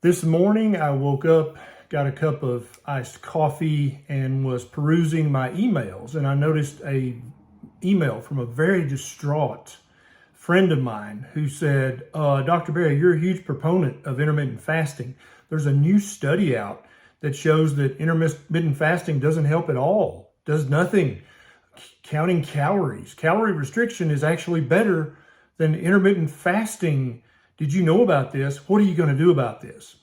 This morning I woke up, got a cup of iced coffee, and was perusing my emails, and I noticed a email from a very distraught friend of mine who said, Dr. Berry, you're a huge proponent of intermittent fasting. There's a new study out that shows that intermittent fasting doesn't help at all, does nothing. Counting calories. Calorie restriction is actually better than intermittent fasting. Did you know about this? What are you going to do about this?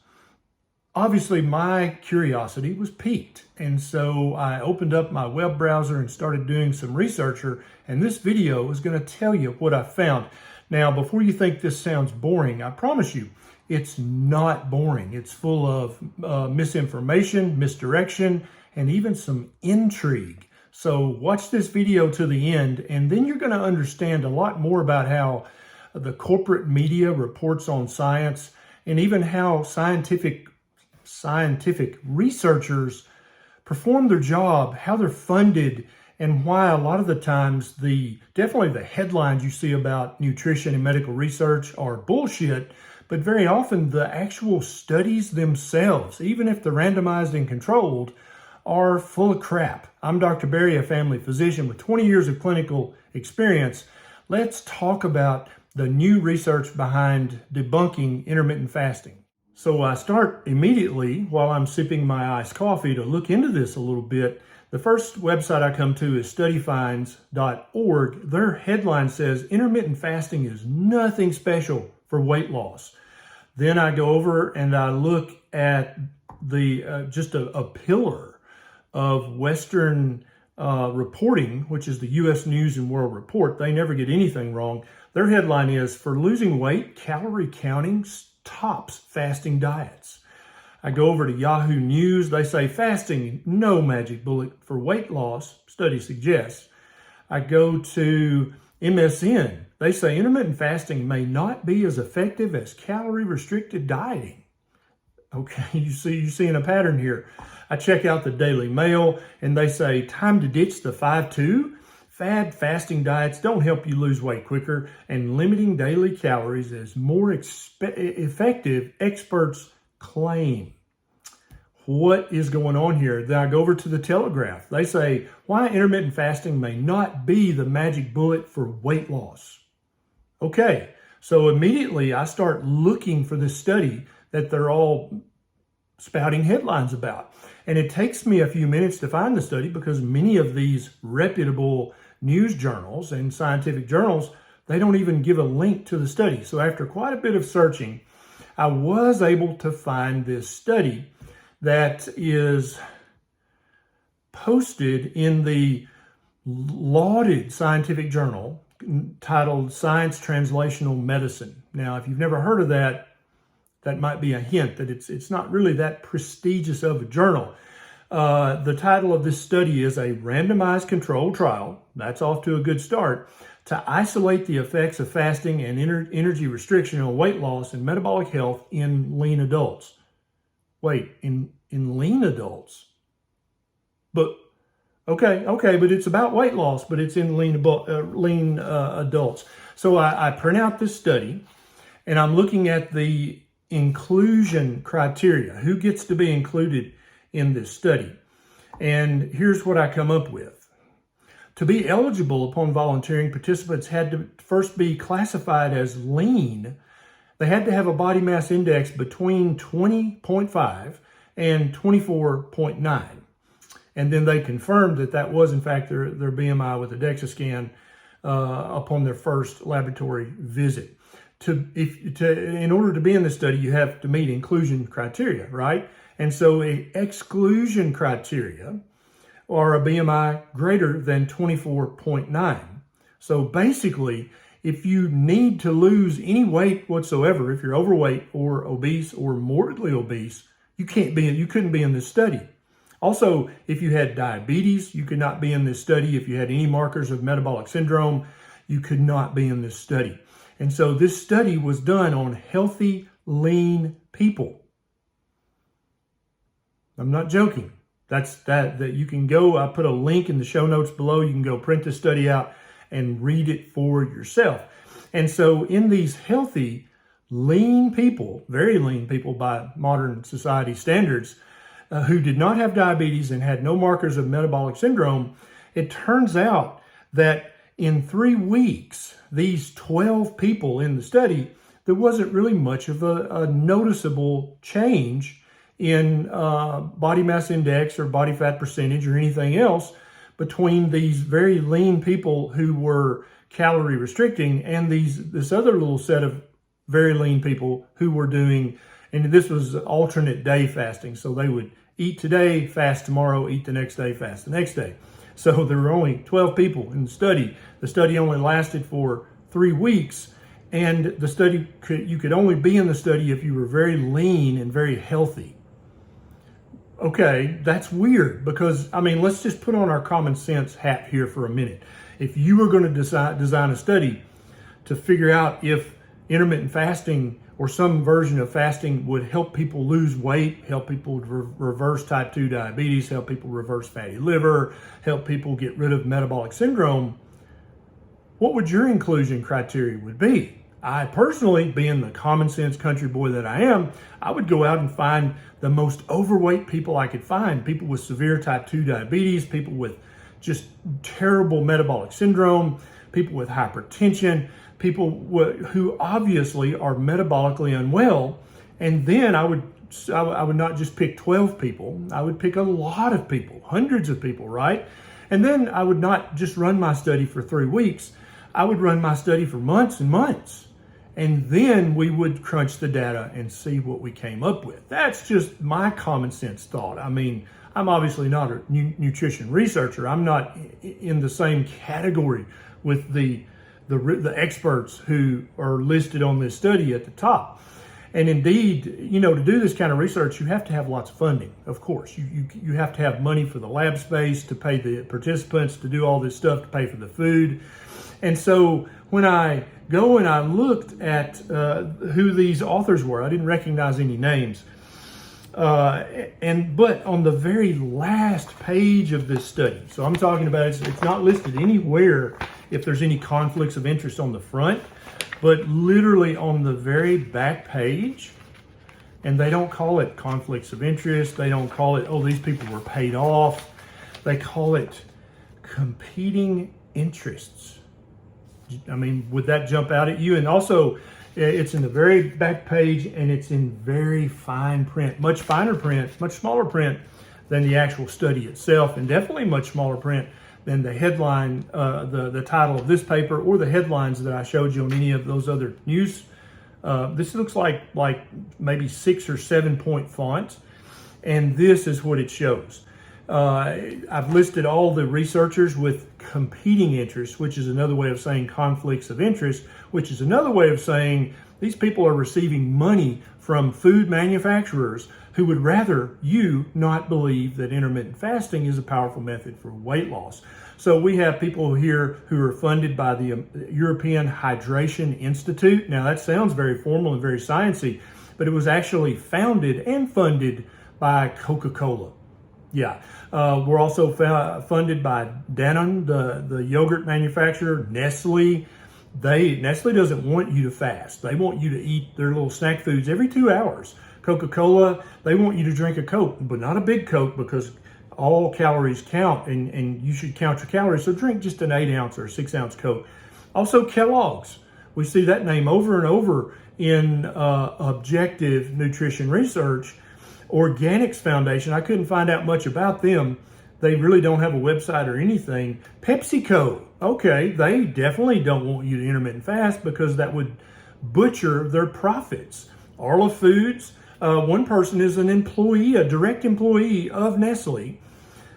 Obviously, my curiosity was piqued. And so I opened up my web browser and started doing some research. And this video is going to tell you what I found. Now, before you think this sounds boring, I promise you, it's not boring. It's full of misinformation, misdirection, and even some intrigue. So watch this video to the end, and then you're going to understand a lot more about how the corporate media reports on science, and even how scientific researchers perform their job, how they're funded, and why a lot of the times definitely the headlines you see about nutrition and medical research are bullshit, but very often the actual studies themselves, even if they're randomized and controlled, are full of crap. I'm Dr. Berry, a family physician with 20 years of clinical experience. Let's talk about the new research behind debunking intermittent fasting. So I start immediately while I'm sipping my iced coffee to look into this a little bit. The first website I come to is studyfinds.org. Their headline says, intermittent fasting is nothing special for weight loss. Then I go over and I look at just a pillar of Western reporting, which is the U.S. News and World Report. They never get anything wrong. Their headline is, for losing weight, calorie counting tops fasting diets. I go over to Yahoo News. They say fasting, no magic bullet for weight loss, study suggests. I go to MSN. They say intermittent fasting may not be as effective as calorie restricted dieting. Okay, you're seeing a pattern here. I check out the Daily Mail, and they say, time to ditch the 5-2. Fad fasting diets don't help you lose weight quicker, and limiting daily calories is more effective, experts claim. What is going on here? Then I go over to the Telegraph. They say, why intermittent fasting may not be the magic bullet for weight loss. Okay, so immediately I start looking for this study that they're all spouting headlines about. And it takes me a few minutes to find the study because many of these reputable news journals and scientific journals, they don't even give a link to the study. So after quite a bit of searching, I was able to find this study that is posted in the lauded scientific journal titled Science Translational Medicine. Now, if you've never heard of that, that might be a hint that it's not really that prestigious of a journal. The title of this study is a randomized controlled trial, that's off to a good start, to isolate the effects of fasting and energy restriction on weight loss and metabolic health in lean adults. Wait, in lean adults? But, okay, but it's about weight loss, but it's in lean adults. So I print out this study, and I'm looking at the inclusion criteria. Who gets to be included in this study? And here's what I come up with. To be eligible upon volunteering, participants had to first be classified as lean. They had to have a body mass index between 20.5 and 24.9. And then they confirmed that was in fact their BMI with a DEXA scan upon their first laboratory visit. In order to be in this study, you have to meet inclusion criteria, right? And so a exclusion criteria are a BMI greater than 24.9. So basically, if you need to lose any weight whatsoever, if you're overweight or obese or morbidly obese, you couldn't be in this study. Also, if you had diabetes, you could not be in this study. If you had any markers of metabolic syndrome, you could not be in this study. And so this study was done on healthy, lean people. I'm not joking. That you can go, I put a link in the show notes below. You can go print this study out and read it for yourself. And so in these healthy, lean people, very lean people by modern society standards, who did not have diabetes and had no markers of metabolic syndrome, it turns out that in 3 weeks, these 12 people in the study, there wasn't really much of a noticeable change in body mass index or body fat percentage or anything else between these very lean people who were calorie restricting and this other little set of very lean people who were doing, and this was alternate day fasting. So they would eat today, fast tomorrow, eat the next day, fast the next day. So there were only 12 people in the study. The study only lasted for 3 weeks, and the study you could only be in the study if you were very lean and very healthy. Okay, that's weird because, I mean, let's just put on our common sense hat here for a minute. If you were going to design a study to figure out if intermittent fasting or some version of fasting would help people lose weight, help people reverse type 2 diabetes, help people reverse fatty liver, help people get rid of metabolic syndrome, what would your inclusion criteria would be? I personally, being the common sense country boy that I am, I would go out and find the most overweight people I could find, people with severe type 2 diabetes, people with just terrible metabolic syndrome, people with hypertension, people who obviously are metabolically unwell. And then I would not just pick 12 people, I would pick a lot of people, hundreds of people, right? And then I would not just run my study for 3 weeks, I would run my study for months and months. And then we would crunch the data and see what we came up with. That's just my common sense thought. I mean, I'm obviously not a nutrition researcher. I'm not in the same category with the experts who are listed on this study at the top. And indeed, you know, to do this kind of research, you have to have lots of funding, of course. You have to have money for the lab space, to pay the participants, to do all this stuff, to pay for the food. And so when I go and I looked at who these authors were, I didn't recognize any names. But on the very last page of this study, so I'm talking about it's not listed anywhere if there's any conflicts of interest on the front, but literally on the very back page, and they don't call it conflicts of interest. They don't call it, oh, these people were paid off. They call it competing interests. I mean, would that jump out at you? And also, it's in the very back page, and it's in very fine print, much finer print, much smaller print than the actual study itself, and definitely much smaller print than the headline, the title of this paper, or the headlines that I showed you on any of those other news. This looks like maybe 6 or 7 point font, and this is what it shows. I've listed all the researchers with competing interests, which is another way of saying conflicts of interest, which is another way of saying these people are receiving money from food manufacturers who would rather you not believe that intermittent fasting is a powerful method for weight loss. So we have people here who are funded by the European Hydration Institute. Now that sounds very formal and very sciencey, but it was actually founded and funded by Coca-Cola. Yeah, we're also funded by Danone, the yogurt manufacturer, Nestle. Nestle doesn't want you to fast. They want you to eat their little snack foods every 2 hours. Coca-Cola, they want you to drink a Coke, but not a big Coke because all calories count and you should count your calories. So drink just an 8 ounce or 6 ounce Coke. Also Kellogg's. We see that name over and over in objective nutrition research. Organics Foundation, I couldn't find out much about them. They really don't have a website or anything. PepsiCo, okay, they definitely don't want you to intermittent fast because that would butcher their profits. Arla Foods, one person is an employee, a direct employee of Nestle.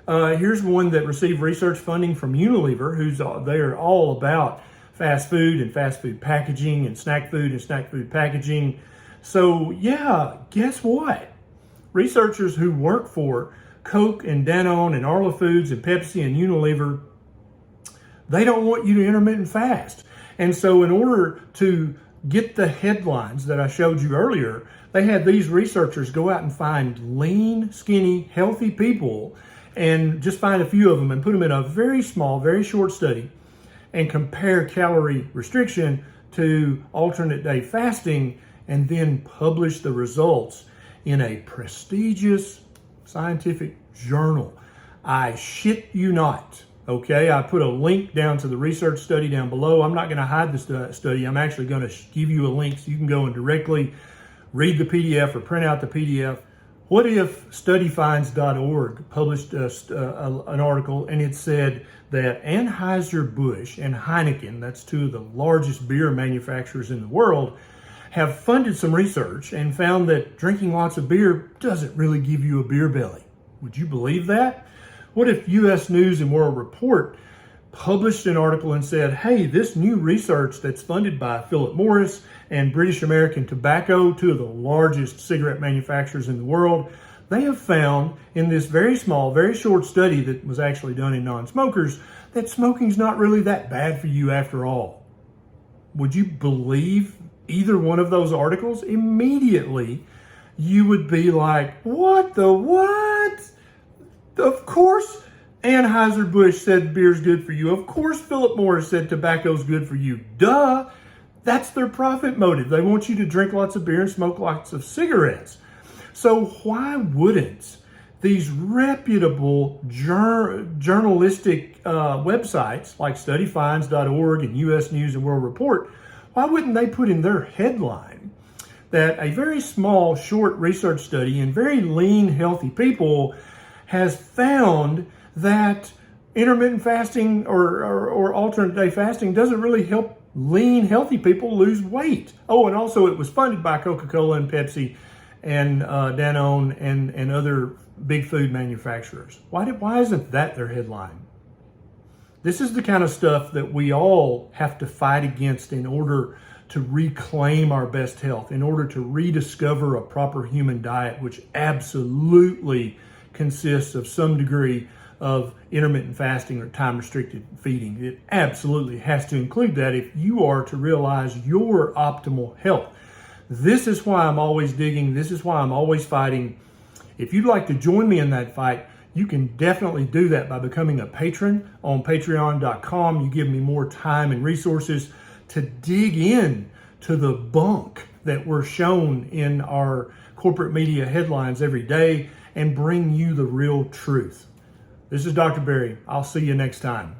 Here's one that received research funding from Unilever, they are all about fast food and fast food packaging and snack food packaging. So yeah, guess what? Researchers who work for Coke and Danone and Arla Foods and Pepsi and Unilever, they don't want you to intermittent fast. And so in order to get the headlines that I showed you earlier, they had these researchers go out and find lean, skinny, healthy people and just find a few of them and put them in a very small, very short study and compare calorie restriction to alternate day fasting and then publish the results in a prestigious scientific journal. I shit you not. Okay, I put a link down to the research study down below. I'm not going to hide the study. I'm actually going to give you a link so you can go and directly read the PDF or print out the PDF. What if studyfinds.org published an article and it said that Anheuser-Busch and Heineken, that's two of the largest beer manufacturers in the world, have funded some research and found that drinking lots of beer doesn't really give you a beer belly? Would you believe that? What if U.S. News and World Report published an article and said, hey, this new research that's funded by Philip Morris and British American Tobacco, two of the largest cigarette manufacturers in the world, they have found in this very small, very short study that was actually done in non-smokers that smoking's not really that bad for you after all? Would you believe either one of those articles? Immediately, you would be like, what the what? Of course Anheuser-Busch said beer's good for you. Of course Philip Morris said tobacco's good for you. Duh. That's their profit motive. They want you to drink lots of beer and smoke lots of cigarettes. So why wouldn't these reputable journalistic websites like studyfinds.org and U.S. News and World Report, why wouldn't they put in their headline that a very small, short research study in very lean, healthy people has found that intermittent fasting or alternate day fasting doesn't really help lean, healthy people lose weight. Oh, and also it was funded by Coca-Cola and Pepsi and Danone and other big food manufacturers. Why isn't that their headline? This is the kind of stuff that we all have to fight against in order to reclaim our best health, in order to rediscover a proper human diet, which absolutely consists of some degree of intermittent fasting or time-restricted feeding. It absolutely has to include that if you are to realize your optimal health. This is why I'm always digging. This is why I'm always fighting. If you'd like to join me in that fight, you can definitely do that by becoming a patron on patreon.com. You give me more time and resources to dig in to the bunk that we're shown in our corporate media headlines every day and bring you the real truth. This is Dr. Berry. I'll see you next time.